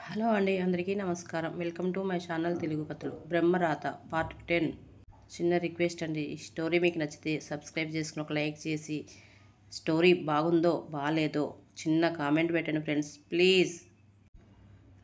Hello అండి, అందరికీ నమస్కారం. Welcome to my channel Telugu కథలు. బ్రహ్మరాత పార్ట్ 10. చిన్న రిక్వెస్ట్ అండి, ఈ స్టోరీ మీకు నచ్చితే సబ్స్క్రైబ్ చేసుకుని ఒక లైక్ చేసి స్టోరీ బాగుందో బాగాలేదో చిన్న కామెంట్ పెట్టండి ఫ్రెండ్స్, ప్లీజ్.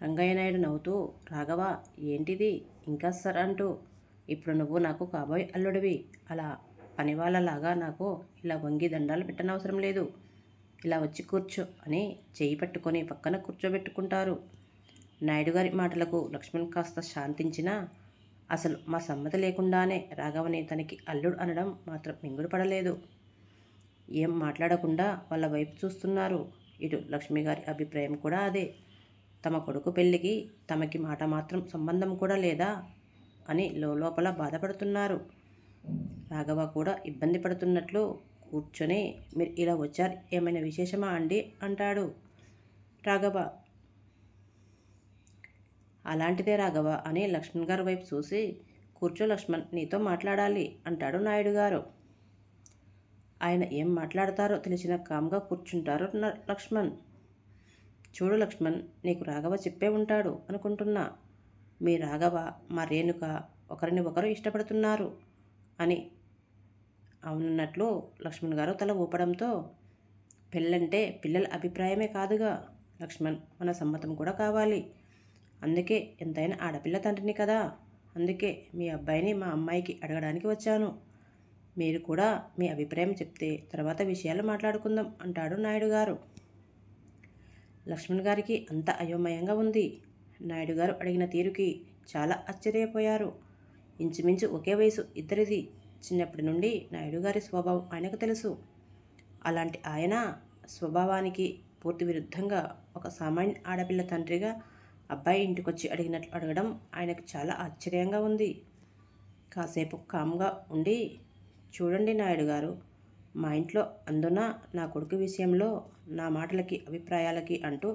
రంగయ్య నాయుడు నవ్వుతూ, రాఘవ ఏంటిది ఇంకా సార్ అంటూ, ఇప్పుడు నువ్వు నాకు కాబోయే అల్లుడివి. అలా పనివాళ్ళలాగా నాకు ఇలా వంగి దండాలు పెట్టనవసరం లేదు. ఇలా వచ్చి కూర్చో అని చేయి పట్టుకొని పక్కన కూర్చోబెట్టుకుంటారు. నాయుడు గారి మాటలకు లక్ష్మణ్ కాస్త శాంతించినా అసలు మా సమ్మతి లేకుండానే రాఘవని తనకి అల్లుడు అనడం మాత్రం మింగుడు పడలేదు. ఏం మాట్లాడకుండా వాళ్ళ వైపు చూస్తున్నారు. ఇటు లక్ష్మిగారి అభిప్రాయం కూడా అదే. తమ కొడుకు పెళ్ళికి తమకి మాట మాత్రం సంబంధం కూడా లేదా అని లోపల బాధపడుతున్నారు. రాఘవ కూడా ఇబ్బంది పడుతున్నట్లు కూర్చొని, మీరు ఇలా వచ్చారు, ఏమైనా విశేషమా అండి అంటాడు రాఘవ. అలాంటిదే రాఘవ అని లక్ష్మణ్ గారి వైపు చూసి, కూర్చో లక్ష్మణ్, నీతో మాట్లాడాలి అంటాడు నాయుడు గారు. ఆయన ఏం మాట్లాడతారో తెలిసిన కామ్గా కూర్చుంటారు లక్ష్మణ్. చూడు లక్ష్మణ్, నీకు రాఘవ చెప్పే ఉంటాడు అనుకుంటున్నా. మీ రాఘవ మా రేణుక ఒకరిని ఒకరు ఇష్టపడుతున్నారు అని. అవునన్నట్లు లక్ష్మణ్ గారు తల ఊపడంతో, పెళ్ళంటే పిల్లల అభిప్రాయమే కాదుగా లక్ష్మణ్, మన సమ్మతం కూడా కావాలి. అందుకే ఎంతైనా ఆడపిల్ల తండ్రిని కదా, అందుకే మీ అబ్బాయిని మా అమ్మాయికి అడగడానికి వచ్చాను. మీరు కూడా మీ అభిప్రాయం చెప్తే తర్వాత విషయాలు మాట్లాడుకుందాం అంటాడు నాయుడు గారు. లక్ష్మణ్ గారికి అంత అయోమయంగా ఉంది. నాయుడు గారు అడిగిన తీరుకి చాలా ఆశ్చర్యపోయారు. ఇంచుమించు ఒకే వయసు ఇద్దరిది. చిన్నప్పటి నుండి నాయుడు గారి స్వభావం ఆయనకు తెలుసు. అలాంటి ఆయన స్వభావానికి పూర్తి విరుద్ధంగా ఒక సామాన్య ఆడపిల్ల తండ్రిగా అబ్బాయి ఇంటికొచ్చి అడిగినట్లు అడగడం ఆయనకు చాలా ఆశ్చర్యంగా ఉంది. కాసేపు కామ్గా ఉండి, చూడండి నాయుడు గారు, మా ఇంట్లో అందున నా కొడుకు విషయంలో నా మాటలకి అభిప్రాయాలకి అంటూ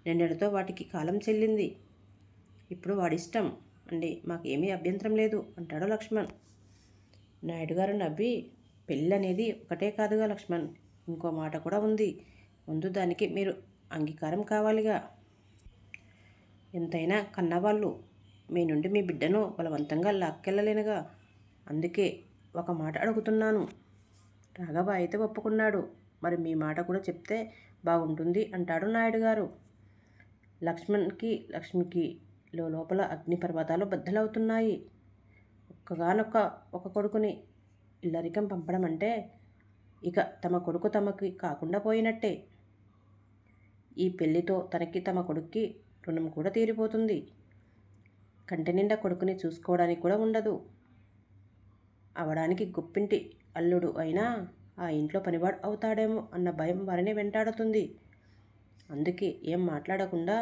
నిన్నటితో వాటికి కాలం చెల్లింది. ఇప్పుడు వాడిష్టం అండి, మాకు ఏమీ అభ్యంతరం లేదు అంటాడు లక్ష్మణ్. నాయుడు గారు నవ్వి, పెళ్ళి అనేది ఒకటే కాదుగా లక్ష్మణ్, ఇంకో మాట కూడా ఉంది. ముందు దానికి మీరు అంగీకారం కావాలిగా. ఎంతైనా కన్నవాళ్ళు. మీ నుండి మీ బిడ్డను బలవంతంగా లాక్కెళ్ళలేనుగా. అందుకే ఒక మాట అడుగుతున్నాను. రాఘవ అయితే ఒప్పుకున్నాడు, మరి మీ మాట కూడా చెప్తే బాగుంటుంది అంటాడు నాయుడు గారు. లక్ష్మికి లోపల అగ్నిపర్వతాలు బద్దలవుతున్నాయి. ఒక కొడుకుని ఇల్లరికం పంపడం అంటే ఇక తమ కొడుకు తమకి కాకుండా పోయినట్టే. ఈ పెళ్లితో తనకి తమ కొడుక్కి రుణం కూడా తీరిపోతుంది. కంటి నిండా కొడుకుని చూసుకోవడానికి కూడా ఉండదు. అవడానికి గొప్పింటి అల్లుడు అయినా ఆ ఇంట్లో పనివాడు అవుతాడేమో అన్న భయం వారిని వెంటాడుతుంది. అందుకే ఏం మాట్లాడకుండా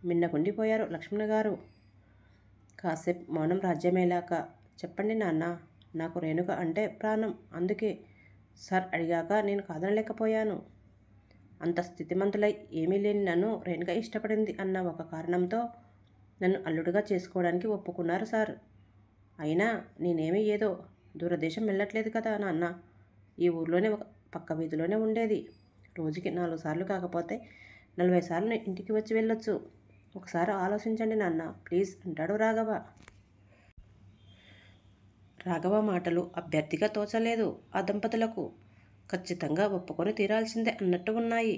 మిన్నకుండిపోయారు లక్ష్మణ్ గారు. కాసేపు మౌనం రాజ్యమేలాక, చెప్పండి నాన్న, నాకు రేణుక అంటే ప్రాణం. అందుకే సార్ అడిగాక నేను కాదనలేకపోయాను. అంత స్థితిమంతులై ఏమీ లేని నన్ను రేణుక ఇష్టపడింది అన్న ఒక కారణంతో నన్ను అల్లుడుగా చేసుకోవడానికి ఒప్పుకున్నారు సార్. అయినా నేనేమీ ఏదో దూరదేశం వెళ్ళట్లేదు కదా నాన్న. ఈ ఊర్లోనే ఒక పక్క వీధిలోనే ఉండేది. రోజుకి 4 సార్లు కాకపోతే 40 సార్లు ఇంటికి వచ్చి వెళ్ళొచ్చు. ఒకసారి ఆలోచించండి నాన్న, ప్లీజ్ అంటాడు రాఘవ. రాఘవ మాటలు అభ్యర్థిగా తోచలేదు ఆ దంపతులకు. ఖచ్చితంగా ఒప్పుకొని తీరాల్సిందే అన్నట్టు ఉన్నాయి.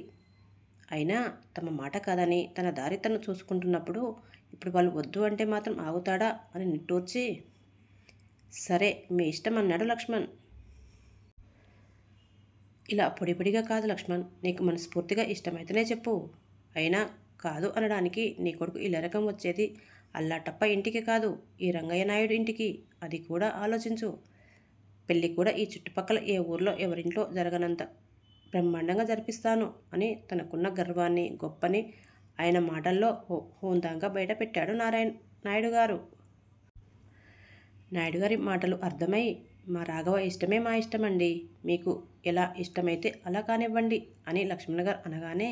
అయినా తమ మాట కాదని తన దారి తను చూసుకుంటున్నప్పుడు ఇప్పుడు వాళ్ళు వద్దు అంటే మాత్రం ఆగుతాడా అని నిట్టూర్చి, సరే మీ ఇష్టం అన్నాడు లక్ష్మణ్. ఇలా పొడిపొడిగా కాదు లక్ష్మణ్, నీకు మనస్ఫూర్తిగా ఇష్టమైతేనే చెప్పు. అయినా కాదు అనడానికి నీ కొడుకు ఇల్లరకం వచ్చేది అల్లాటప్ప ఇంటికి కాదు, ఈ రంగయ్య నాయుడు ఇంటికి. అది కూడా ఆలోచించు. పెళ్ళి కూడా ఈ చుట్టుపక్కల ఏ ఊర్లో ఎవరింట్లో జరగనంత బ్రహ్మాండంగా జరిపిస్తాను అని తనకున్న గర్వాన్ని గొప్పని ఆయన మాటల్లో హోందాగా బయట పెట్టాడు నాయుడు గారు. నాయుడు గారి మాటలు అర్థమై, మా రాఘవ ఇష్టమే మా ఇష్టమండి, మీకు ఎలా ఇష్టమైతే అలా కానివ్వండి అని లక్ష్మణ్ గారు అనగానే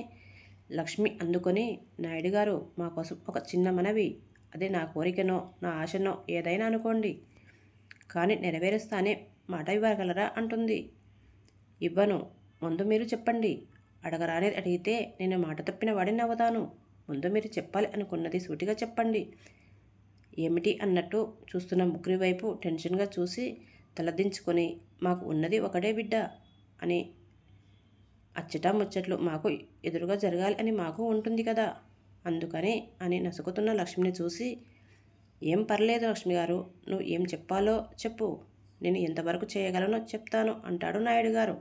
లక్ష్మి అందుకొని, నాయుడు గారు, మా కోసం ఒక చిన్న మనవి. అదే నా కోరికనో నా ఆశనో ఏదైనా అనుకోండి, కానీ నెరవేరుస్తానే మాట ఇవ్వగలరా అంటుంది. ఇవ్వను, ముందు మీరు చెప్పండి. అడగరానేది అడిగితే నేను మాట తప్పిన వాడిని అవుతాను. ముందు మీరు చెప్పాలి అనుకున్నది సూటిగా చెప్పండి. ఏమిటి అన్నట్టు చూస్తున్న ముగ్గురి వైపు టెన్షన్గా చూసి తలదించుకొని, మాకు ఉన్నది ఒకడే బిడ్డ అని, అచ్చటా ముచ్చట్లు మాకు ఎదురుగా జరగాలి అని మాకు ఉంటుంది కదా, అందుకని అని నసుకుతున్న లక్ష్మిని చూసి, ఏం పర్లేదు లక్ష్మి గారు, నువ్వు ఏం చెప్పాలో చెప్పు, నేను ఎంతవరకు చేయగలనో చెప్తాను అంటాడు నాయుడు గారు.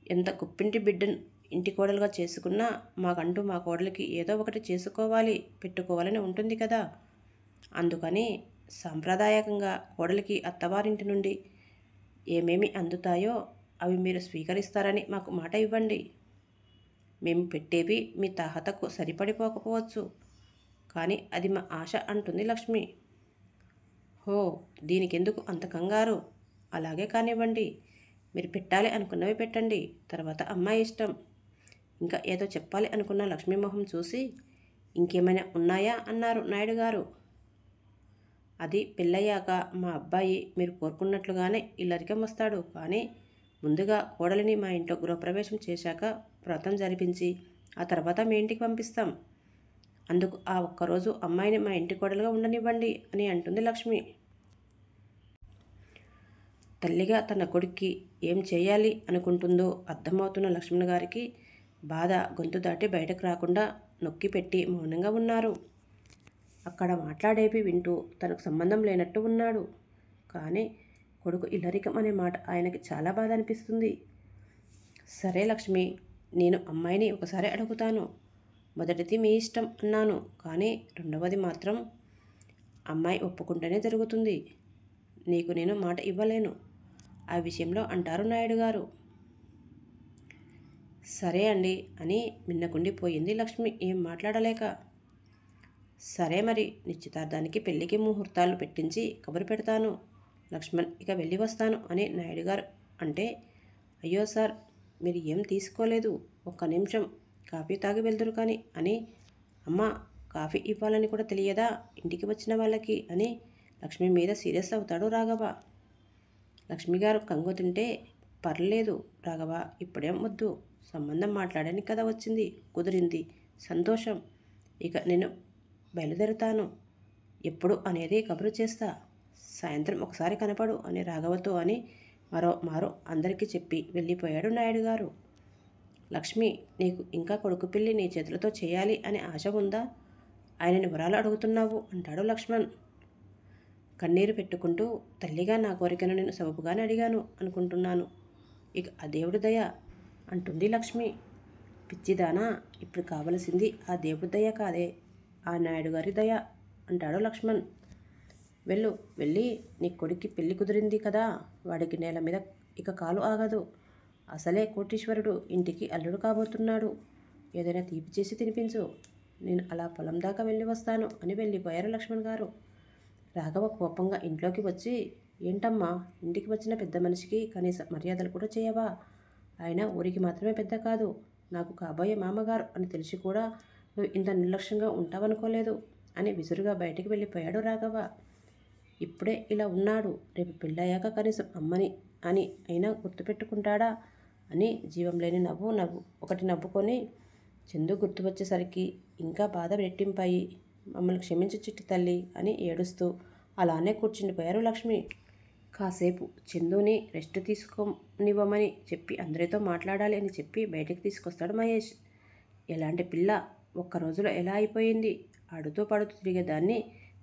ఎంత గుప్పింటి బిడ్డను ఇంటి కోడలుగా చేసుకున్నా మాకంటూ మా కోడలికి ఏదో ఒకటి చేసుకోవాలి, పెట్టుకోవాలని ఉంటుంది కదా, అందుకని సాంప్రదాయకంగా కోడలికి అత్తవారింటి నుండి ఏమేమి అందుతాయో అవి మీరు స్వీకరిస్తారని మాకు మాట ఇవ్వండి. మేము పెట్టేవి మీ తాహతకు సరిపడిపోకపోవచ్చు, కానీ అది మా ఆశ అంటుంది లక్ష్మి. హో, దీనికెందుకు అంత కంగారు? అలాగే కానివ్వండి, మీరు పెట్టాలి అనుకున్నవి పెట్టండి, తర్వాత అమ్మాయి ఇష్టం. ఇంకా ఏదో చెప్పాలి అనుకున్న లక్ష్మీ మొహం చూసి, ఇంకేమైనా ఉన్నాయా అన్నారు నాయుడు గారు. అది పెళ్ళయ్యాక మా అబ్బాయి మీరు కోరుకున్నట్లుగానే ఇల్లరికం వస్తాడు, కానీ ముందుగా కోడలిని మా ఇంట్లో గృహప్రవేశం చేశాక వ్రతం జరిపించి ఆ తర్వాత మీ ఇంటికి పంపిస్తాం. అందుకు ఆ ఒక్కరోజు అమ్మాయిని మా ఇంటి కోడలుగా ఉండనివ్వండి అని అంటుంది లక్ష్మి. తల్లిగా తన కొడుక్కి ఏం చేయాలి అనుకుంటుందో అర్థమవుతున్న లక్ష్మణ్ గారికి బాధ గొంతు దాటి బయటకు రాకుండా నొక్కి పెట్టి మౌనంగా ఉన్నారు. అక్కడ మాట్లాడేవి వింటూ తనకు సంబంధం లేనట్టు ఉన్నాడు. కానీ కొడుకు ఇల్లరికం అనే మాట ఆయనకి చాలా బాధ అనిపిస్తుంది. సరే లక్ష్మి, నేను అమ్మాయిని ఒకసారి అడుగుతాను. మొదటిది మీ ఇష్టం అన్నాను, కానీ రెండవది మాత్రం అమ్మాయి ఒప్పుకుంటేనే జరుగుతుంది. నీకు నేను మాట ఇవ్వలేను ఆ విషయంలో అంటారు నాయుడు గారు. సరే అండి అని మిన్నకుండిపోయింది లక్ష్మి ఏం మాట్లాడలేక. సరే మరి, నిశ్చితార్థానికి పెళ్లికి ముహూర్తాలు పెట్టించి కబురు పెడతాను. లక్ష్మణ్ ఇక వెళ్ళి వస్తాను అని నాయుడు గారు అంటే, అయ్యో సార్, మీరు ఏం తీసుకోలేదు, ఒక్క నిమిషం కాఫీ తాగి వెళ్దురు కానీ అని, అమ్మ కాఫీ ఇవ్వాలని కూడా తెలియదా ఇంటికి వచ్చిన వాళ్ళకి అని లక్ష్మి మీద సీరియస్ అవుతాడు రాఘవ. లక్ష్మి గారు కంగు తింటే, పర్లేదు రాఘవ, ఇప్పుడేం వద్దు, సంబంధం మాట్లాడని కదా వచ్చింది, కుదిరింది, సంతోషం, ఇక నేను బయలుదేరుతాను, ఎప్పుడు అనేది కబురు చేస్తా, సాయంత్రం ఒకసారి కనపడు అని రాఘవతో అని మారో అందరికీ చెప్పి వెళ్ళిపోయాడు నాయుడు గారు. లక్ష్మి, నీకు ఇంకా కొడుకు పెళ్ళి నీ చేతులతో చేయాలి అనే ఆశ ఉందా? ఆయనని వరాలు అడుగుతున్నావు అంటాడు లక్ష్మణ్ కన్నీరు పెట్టుకుంటూ. తల్లిగా నా కోరికను నేను సబబుగానే అడిగాను అనుకుంటున్నాను, ఇక ఆ దేవుడి దయ అంటుంది లక్ష్మి. పిచ్చిదానా, ఇప్పుడు కావలసింది ఆ దేవుడి దయ కాదే, ఆ నాయుడు గారి దయ అంటాడు లక్ష్మణ్. వెళ్ళి నీ కొడుక్కి పెళ్లి కుదిరింది కదా, వాడికి నేల మీద ఇక కాలు ఆగదు, అసలే కోటీశ్వరుడు ఇంటికి అల్లుడు కాబోతున్నాడు, ఏదైనా తీపి చేసి తినిపించు, నేను అలా పొలం దాకా వెళ్ళి వస్తాను అని వెళ్ళిపోయారు లక్ష్మణ్ గారు. రాఘవ కోపంగా ఇంట్లోకి వచ్చి, ఏంటమ్మా, ఇంటికి వచ్చిన పెద్ద మనిషికి కనీస మర్యాదలు కూడా చేయవా? ఆయన ఊరికి మాత్రమే పెద్ద కాదు, నాకు కాబోయే మామగారు అని తెలిసి కూడా నువ్వు ఇంత నిర్లక్ష్యంగా ఉంటావనుకోలేదు అని విసురుగా బయటికి వెళ్ళిపోయాడు రాఘవ. ఇప్పుడే ఇలా ఉన్నాడు, రేపు పెళ్ళయ్యాక కనీసం అమ్మని అని అయినా గుర్తుపెట్టుకుంటాడా అని జీవం లేని నవ్వు ఒకటి నవ్వుకొని, చందు గుర్తు వచ్చేసరికి ఇంకా బాధ రెట్టింపాయి. మమ్మల్ని క్షమించు చిట్టి తల్లి అని ఏడుస్తూ అలానే కూర్చుండిపోయారు లక్ష్మి. కాసేపు చందుని రెస్ట్ తీసుకోనివ్వమని చెప్పి అందరితో మాట్లాడాలి అని చెప్పి బయటికి తీసుకొస్తాడు మహేష్. ఎలాంటి పిల్ల, ఒక్క రోజులో ఎలా అయిపోయింది, ఆడుతూ పడుతూ తిరిగేదాన్ని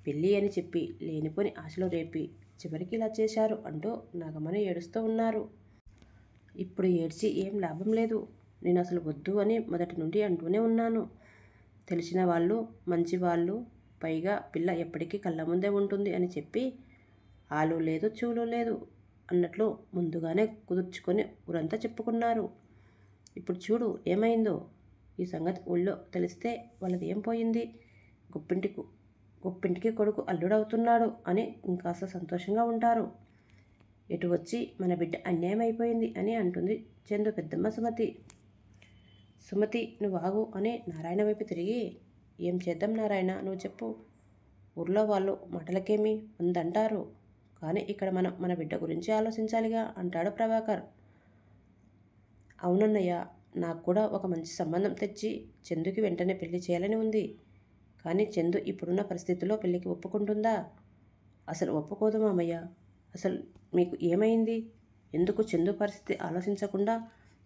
పెళ్ళి అని చెప్పి లేనిపోని ఆశలు రేపి చివరికి ఇలా చేశారు అంటూ నాగమని ఏడుస్తూ ఉన్నారు. ఇప్పుడు ఏడ్చి ఏం లాభం లేదు, నేను అసలు వద్దు అని మొదటి నుండి అంటూనే ఉన్నాను. తెలిసిన వాళ్ళు, మంచి వాళ్ళు, పైగా పిల్ల ఎప్పటికీ కళ్ళ ముందే ఉంటుంది అని చెప్పి ఆలు లేదు చూలు లేదు అన్నట్లు ముందుగానే కుదుర్చుకొని ఊరంతా చెప్పుకున్నారు. ఇప్పుడు చూడు ఏమైందో, ఈ సంగతి ఊళ్ళో తెలిస్తే వాళ్ళది ఏం పోయింది, గొప్పింటికి కొడుకు అల్లుడవుతున్నాడు అని ఇంకాస్త సంతోషంగా ఉంటారు. ఎటు వచ్చి మన బిడ్డ అన్యాయం అయిపోయింది అని అంటుంది చందు పెద్దమ్మ సుమతి. నువ్వు ఆగు అని నారాయణ వైపు తిరిగి, ఏం చేద్దాం నారాయణ, నువ్వు చెప్పు, ఊర్లో వాళ్ళు మాటలకేమి ఉందంటారు, కానీ ఇక్కడ మనం మన బిడ్డ గురించి ఆలోచించాలిగా అంటాడు ప్రభాకర్. అవునన్నయ్య, నాకు కూడా ఒక మంచి సంబంధం తెచ్చి చందుకి వెంటనే పెళ్లి చేయాలని ఉంది. కానీ చందు ఇప్పుడున్న పరిస్థితుల్లో పెళ్లికి ఒప్పుకుంటుందా? అసలు ఒప్పుకోదు మామయ్య. అసలు మీకు ఏమైంది? ఎందుకు చందు పరిస్థితి ఆలోచించకుండా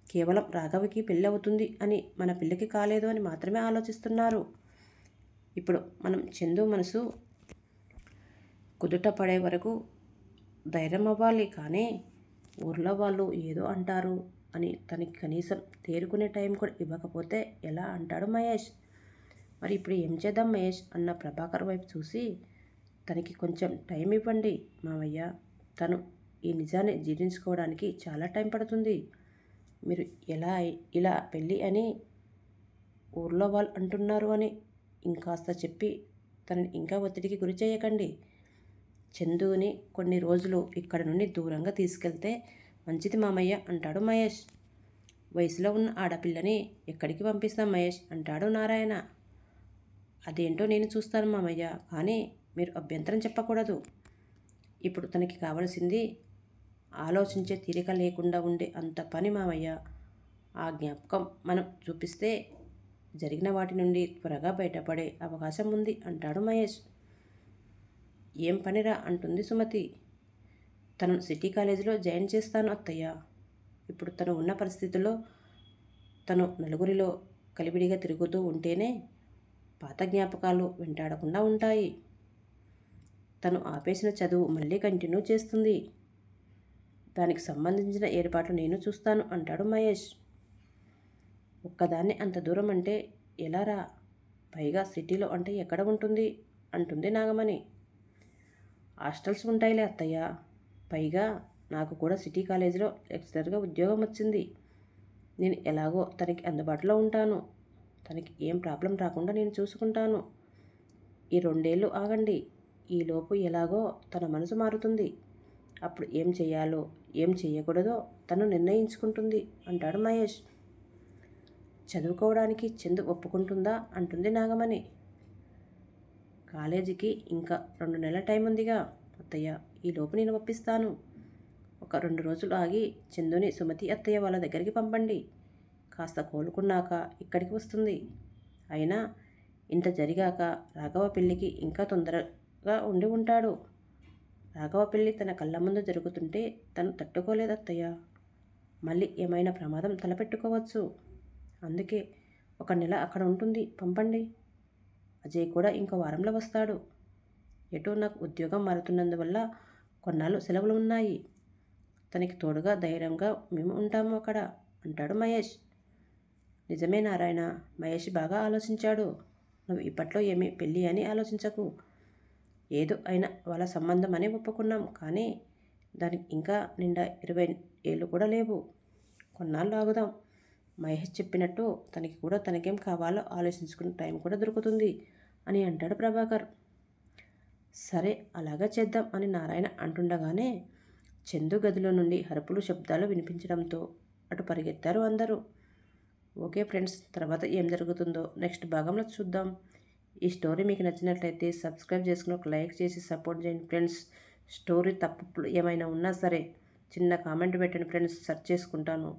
కేవలం రాఘవకి పెళ్ళి అవుతుంది అని, మన పిల్లకి కాలేదు అని మాత్రమే ఆలోచిస్తున్నారు? ఇప్పుడు మనం చందు మనసు కుదుట పడే వరకు ధైర్యం అవ్వాలి. కానీ ఊర్లో వాళ్ళు ఏదో అంటారు అని తనకి కనీసం తేరుకునే టైం కూడా ఇవ్వకపోతే ఎలా అంటాడు మహేష్. మరి ఇప్పుడు ఏం చేద్దాం మహేష్ అన్న ప్రభాకర్ వైపు చూసి, తనకి కొంచెం టైం ఇవ్వండి మామయ్య. తను ఈ నిజాన్ని జీర్ణించుకోవడానికి చాలా టైం పడుతుంది. మీరు ఇలా పెళ్ళి అని ఊర్లో వాళ్ళు అంటున్నారు అని ఇంకాస్త చెప్పి తనని ఇంకా ఒత్తిడికి గురి చేయకండి. చందుని కొన్ని రోజులు ఇక్కడ నుండి దూరంగా తీసుకెళ్తే మంచిది మామయ్య అంటాడు మహేష్. వయసులో ఉన్న ఆడపిల్లని ఎక్కడికి పంపిస్తాం మహేష్ అంటాడు నారాయణ. అదేంటో నేను చూస్తాను మామయ్య, కానీ మీరు అభ్యంతరం చెప్పకూడదు. ఇప్పుడు తనకి కావలసింది ఆలోచించే తీరిక లేకుండా ఉండే అంత పని మామయ్య. ఆ జ్ఞాపకం మనం చూపిస్తే జరిగిన వాటి నుండి త్వరగా బయటపడే అవకాశం ఉంది అంటాడు మహేష్. ఏం పనిరా అంటుంది సుమతి. తనను సిటీ కాలేజీలో జాయిన్ చేస్తాను అత్తయ్య. ఇప్పుడు తను ఉన్న పరిస్థితుల్లో తను నలుగురిలో కలివిడిగా తిరుగుతూ ఉంటేనే పాత జ్ఞాపకాలు వెంటాడకుండా ఉంటాయి. తను ఆపేసిన చదువు మళ్ళీ కంటిన్యూ చేస్తుంది. దానికి సంబంధించిన ఏర్పాట్లు నేను చూస్తాను అంటాడు మహేష్. ఒక్కదాన్ని అంత దూరం అంటే ఎలా రా? పైగా సిటీలో అంటే ఎక్కడ ఉంటుంది అంటుంది నాగమణి. హాస్టల్స్ ఉంటాయిలే అత్తయ్య. పైగా నాకు కూడా సిటీ కాలేజీలో లెక్చరర్గా ఉద్యోగం వచ్చింది. నేను ఎలాగో తనకి అందుబాటులో ఉంటాను. తనకి ఏం ప్రాబ్లం రాకుండా నేను చూసుకుంటాను. ఈ 2 ఏళ్ళు ఆగండి. ఈలోపు ఎలాగో తన మనసు మారుతుంది. అప్పుడు ఏం చేయాలో ఏం చేయకూడదో తను నిర్ణయించుకుంటుంది అంటాడు మహేష్. చదువుకోవడానికి చందు ఒప్పుకుంటుందా అంటుంది నాగమణి. కాలేజీకి ఇంకా 2 నెలల టైం ఉందిగా అత్తయ్య, ఈలోపు నేను ఒప్పిస్తాను. ఒక 2 రోజులు ఆగి చందుని సుమతి అత్తయ్య వాళ్ళ దగ్గరికి పంపండి. కాస్త కోలుకున్నాక ఇక్కడికి వస్తుంది. అయినా ఇంత జరిగాక రాఘవ పెళ్ళికి ఇంకా తొందరగా ఉండి ఉంటాడు. రాఘవ పెళ్ళి తన కళ్ళ ముందు జరుగుతుంటే తను తట్టుకోలేదు అత్తయ్య. మళ్ళీ ఏమైనా ప్రమాదం తలపెట్టుకోవచ్చు. అందుకే 1 నెల అక్కడ ఉంటుంది, పంపండి. అజయ్ కూడా ఇంకో వారంలో వస్తాడు. ఎటో నాకు ఉద్యోగం మారుతున్నందువల్ల కొన్నాళ్ళు సెలవులు ఉన్నాయి. తనకి తోడుగా ధైర్యంగా మేము ఉంటాము అక్కడ అంటాడు మహేష్. నిజమే నారాయణ, మహేష్ బాగా ఆలోచించాడు. నువ్వు ఇప్పట్లో ఏమీ పెళ్ళి అని ఆలోచించకు. ఏదో అయినా వాళ్ళ సంబంధం అని ఒప్పుకున్నాం, కానీ దానికి ఇంకా నిండా 20 ఏళ్ళు కూడా లేవు. కొన్నాళ్ళు ఆగుదాం. మహేష్ చెప్పినట్టు తనకి కూడా తనకేం కావాలో ఆలోచించుకునే టైం కూడా దొరుకుతుంది అని అంటాడు ప్రభాకర్. సరే అలాగా చేద్దాం అని నారాయణ అంటుండగానే చందు గదిలో నుండి అరుపులు శబ్దాలు వినిపించడంతో అటు పరిగెత్తారు అందరూ. ఓకే ఫ్రెండ్స్, తర్వాత ఏం జరుగుతుందో నెక్స్ట్ భాగంలో చూద్దాం. ఈ స్టోరీ మీకు నచ్చినట్లయితే సబ్స్క్రైబ్ చేసుకుని ఒక లైక్ చేసి సపోర్ట్ చేయండి ఫ్రెండ్స్. స్టోరీ తప్పులు ఏమైనా ఉన్నా సరే చిన్న కామెంట్ పెట్టండి ఫ్రెండ్స్, సెర్చ్ చేసుకుంటాను.